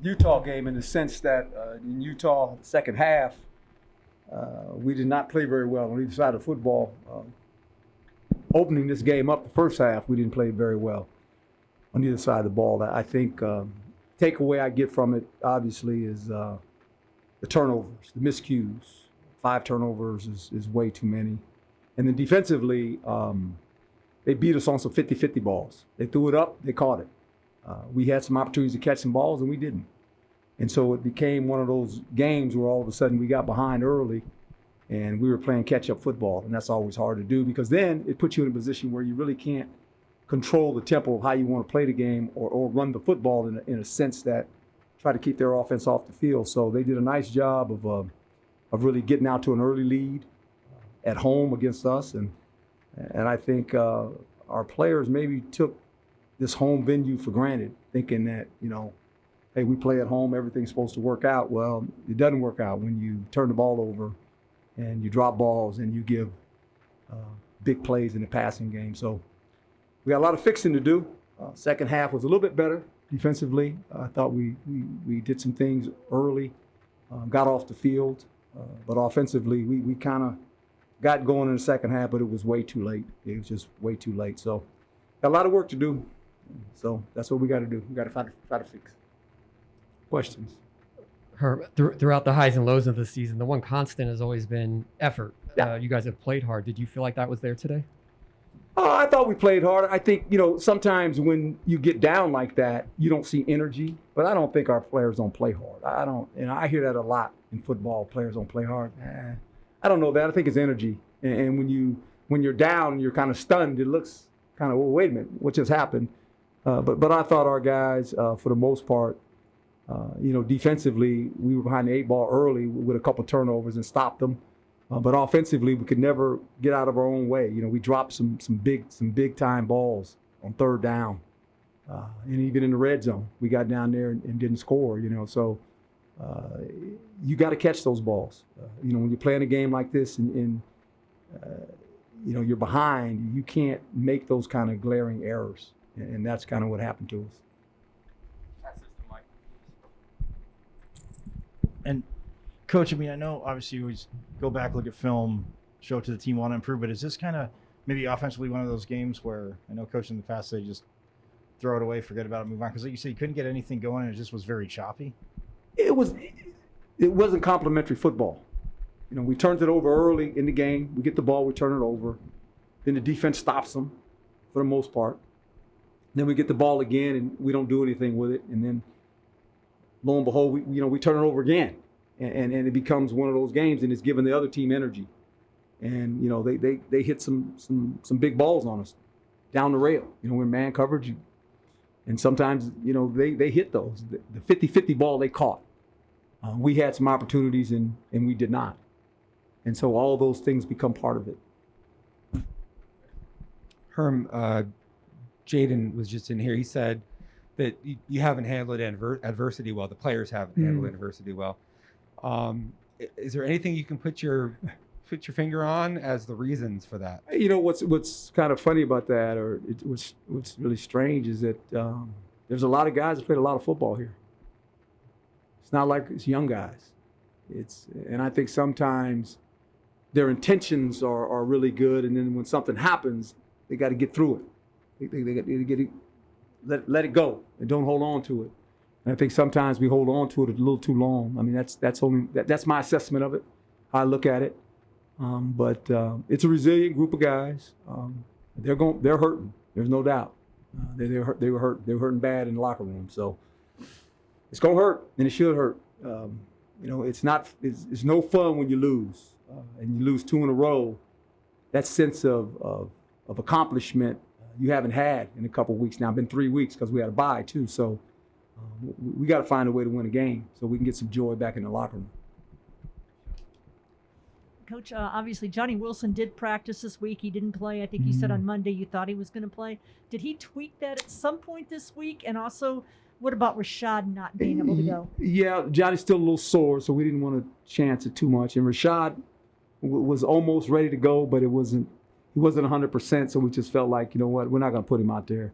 Utah game in the sense that in Utah, the second half, we did not play very well on either side of football. Opening this game up the first half, we didn't play very well on either side of the ball. I think takeaway I get from it, obviously, is the turnovers, the miscues. 5 turnovers is way too many. And then defensively, they beat us on some 50-50 balls. They threw it up, they caught it. We had some opportunities to catch some balls, and we didn't. And so it became one of those games where all of a sudden we got behind early, and we were playing catch-up football. And that's always hard to do because then it puts you in a position where you really can't control the tempo of how you want to play the game or run the football in a sense that try to keep their offense off the field. So they did a nice job of really getting out to an early lead at home against us. And I think our players maybe took this home venue for granted, thinking that, hey, we play at home, everything's supposed to work out. Well, it doesn't work out when you turn the ball over and you drop balls and you give big plays in the passing game. So we got a lot of fixing to do. Second half was a little bit better defensively. I thought we did some things early, got off the field. But offensively, we kind of got going in the second half, but it was way too late. It was just way too late. So got a lot of work to do. So that's what we got to do. We got to try to fix. Questions? Herm, throughout the highs and lows of the season, the one constant has always been effort. Yeah. You guys have played hard. Did you feel like that was there today? I thought we played hard. I think, sometimes when you get down like that, you don't see energy. But I don't think our players don't play hard. I don't. I hear that a lot in football. Players don't play hard. I don't know that. I think it's energy. And when you're down, you're kind of stunned. It looks kind of, well, wait a minute, what just happened? But I thought our guys, for the most part, defensively, we were behind the 8 ball early with a couple turnovers and stopped them. But offensively, we could never get out of our own way. We dropped some big time balls on third down, and even in the red zone, we got down there and didn't score. So you got to catch those balls. When you're playing a game like this and you're behind, you can't make those kind of glaring errors, and that's kind of what happened to us. And Coach, I know obviously you always go back, look at film, show it to the team, want to improve, but is this kind of maybe offensively one of those games where I know Coach in the past they just throw it away, forget about it, move on? Because like you said, you couldn't get anything going and it just was very choppy. It wasn't complimentary football. We turned it over early in the game. We get the ball, we turn it over. Then the defense stops them for the most part. Then we get the ball again and we don't do anything with it. And then lo and behold, we turn it over again. And it becomes one of those games, and it's giving the other team energy. And they hit some big balls on us down the rail. We're man coverage, and sometimes they hit those. The 50-50 ball they caught. We had some opportunities and we did not. And so all those things become part of it. Herm, Jaden was just in here. He said that you haven't handled adversity well. The players haven't handled adversity well. Is there anything you can put your finger on as the reasons for that? What's kind of funny about that, or what's really strange, is that there's a lot of guys that played a lot of football here. It's not like it's young guys. And I think sometimes their intentions are really good, and then when something happens, they got to get through it. They got to get it, let it go, and don't hold on to it. And I think sometimes we hold on to it a little too long. I mean, that's my assessment of it, how I look at it. But it's a resilient group of guys. They're hurting. There's no doubt. They were hurt. They were hurting bad in the locker room. So it's gonna hurt, and it should hurt. It's no fun when you lose, and you lose 2 in a row. That sense of accomplishment you haven't had in a couple of weeks now. It's been 3 weeks because we had a bye too. So we got to find a way to win a game so we can get some joy back in the locker room. Coach, obviously Johnny Wilson did practice this week. He didn't play. I think you said on Monday you thought he was going to play. Did he tweak that at some point this week? And also, what about Rashad not being able to go? Yeah, Johnny's still a little sore, so we didn't want to chance it too much. And Rashad was almost ready to go, but he wasn't 100%, so we just felt like, we're not going to put him out there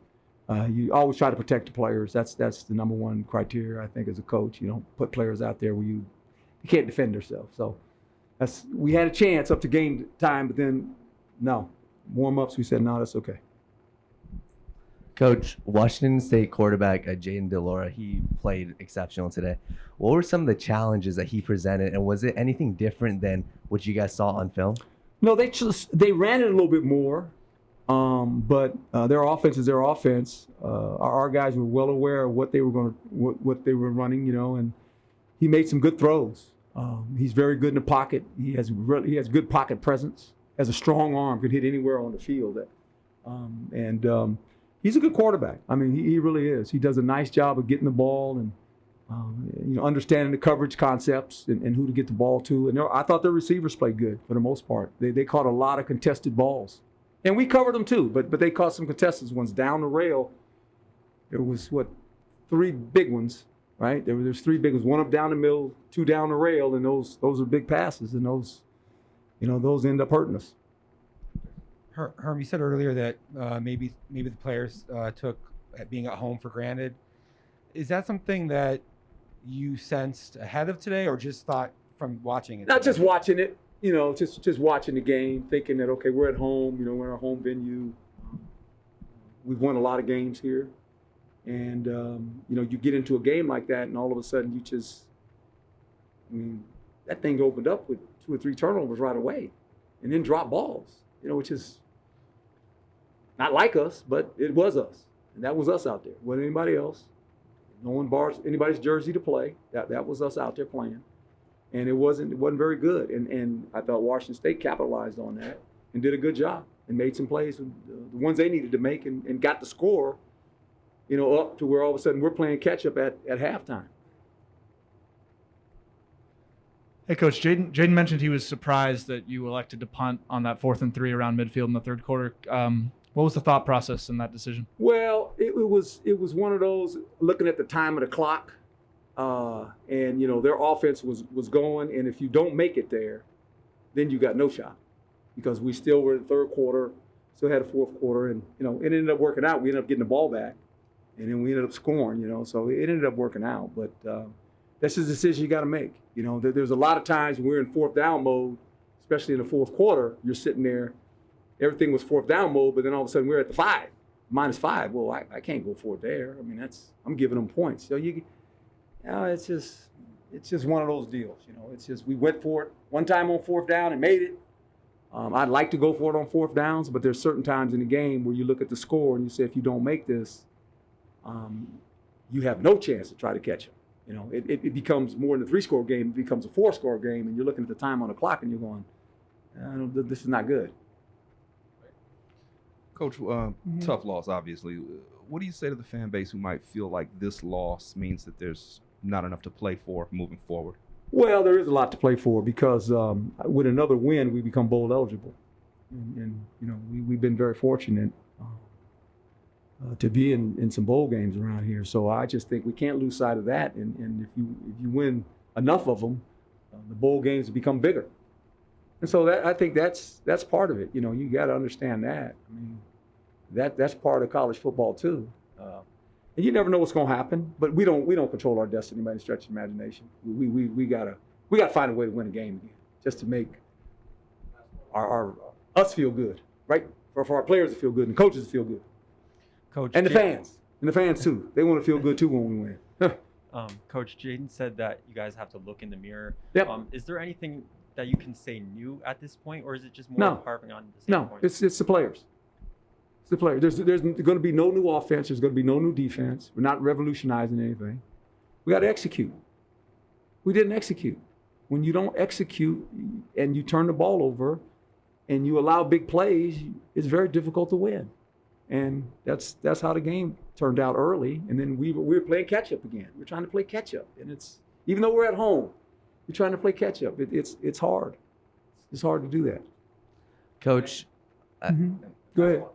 You always try to protect the players. That's the number one criteria, I think, as a coach. You don't put players out there where you can't defend themselves. So we had a chance up to game time, but then no. Warm-ups, we said, no, that's okay. Coach, Washington State quarterback Jaden DeLora, he played exceptional today. What were some of the challenges that he presented, and was it anything different than what you guys saw on film? No, they ran it a little bit more, but their offense is their offense. Our guys were well aware of what they were running, and he made some good throws. He's very good in the pocket. He has good pocket presence. Has a strong arm, could hit anywhere on the field. He's a good quarterback. I mean, he really is. He does a nice job of getting the ball and understanding the coverage concepts and who to get the ball to. And I thought their receivers played good for the most part. They caught a lot of contested balls, and we covered them too. But they caught some contested ones down the rail. There was 3 big ones, right? There's 3 big ones. One up down the middle, 2 down the rail, and those are big passes, and those end up hurting us. Herm, you said earlier that maybe the players took being at home for granted. Is that something that you sensed ahead of today, or just thought from watching it? Not just watching it, just watching the game, thinking that, okay, we're at home, we're in our home venue. We've won a lot of games here. And, you get into a game like that, and all of a sudden that thing opened up with 2 or 3 turnovers right away, and then drop balls, which is not like us, but it was us. And that was us out there. It wasn't anybody else. No one bars anybody's jersey to play. That was us out there playing. And it wasn't very good. And I thought Washington State capitalized on that and did a good job and made some plays, the ones they needed to make, and got the score, up to where all of a sudden we're playing catch up at halftime. Hey, Coach, Jaden mentioned he was surprised that you elected to punt on that 4th and 3 around midfield in the third quarter. What was the thought process in that decision? Well, it was one of those, looking at the time of the clock, and their offense was going, and if you don't make it there, then you got no shot, because we still were in the third quarter, still had a fourth quarter, and it ended up working out. We ended up getting the ball back, and then we ended up scoring. So it ended up working out, but. That's just a decision you got to make. There's a lot of times when we're in 4th down mode, especially in the fourth quarter, you're sitting there, everything was 4th down mode, but then all of a sudden we're at the -5. Well, I can't go for it there. I mean, I'm giving them points. So it's just one of those deals. It's just, we went for it one time on 4th down and made it. I'd like to go for it on 4th downs, but there's certain times in the game where you look at the score and you say, if you don't make this, you have no chance to try to catch them. It becomes more than a 3-score game. It becomes a 4-score game, and you're looking at the time on the clock, and you're going, this is not good. Coach, tough loss, obviously. What do you say to the fan base who might feel like this loss means that there's not enough to play for moving forward? Well, there is a lot to play for, because with another win, we become bowl eligible. And we've been very fortunate to be in some bowl games around here. So I just think we can't lose sight of that. And if you win enough of them, the bowl games become bigger. And so I think that's part of it. You got to understand that. I mean, that's part of college football too. And you never know what's going to happen. But we don't control our destiny by any stretch of imagination. We gotta find a way to win a game again, just to make us feel good, right? For our players to feel good and coaches to feel good. Coach and the fans too. They want to feel good too when we win. Coach Jaden said that you guys have to look in the mirror. Yep. Is there anything that you can say new at this point, or is it just more harping on the same point? It's the players. It's the players. There's going to be no new offense. There's going to be no new defense. We're not revolutionizing anything. We got to execute. We didn't execute. When you don't execute and you turn the ball over and you allow big plays, it's very difficult to win. And that's how the game turned out early. And then we were playing catch up again. We're trying to play catch up, and it's, even though we're at home, you're trying to play catch up. It's hard. It's hard to do that. Coach, Go ahead.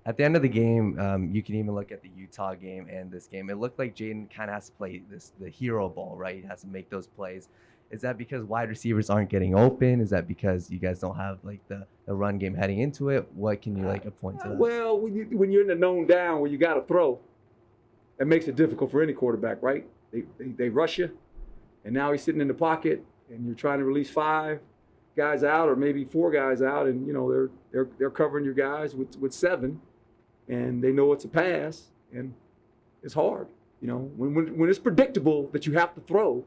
at the end of the game, you can even look at the Utah game and this game. It looked like Jaden kind of has to play the hero ball, right? He has to make those plays. Is that because wide receivers aren't getting open? Is that because you guys don't have like the run game heading into it? What can you like point to that? Well, when you're in the known down where you got to throw, it makes it difficult for any quarterback, right? They rush you, and now he's sitting in the pocket, and you're trying to release 5 guys out or maybe 4 guys out, and they're covering your guys with 7, and they know it's a pass, and it's hard. When it's predictable that you have to throw,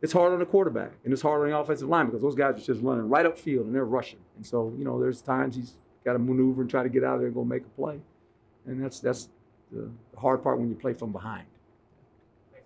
it's hard on the quarterback, and it's hard on the offensive line because those guys are just running right upfield and they're rushing. And so, there's times he's got to maneuver and try to get out of there and go make a play. And that's the hard part when you play from behind.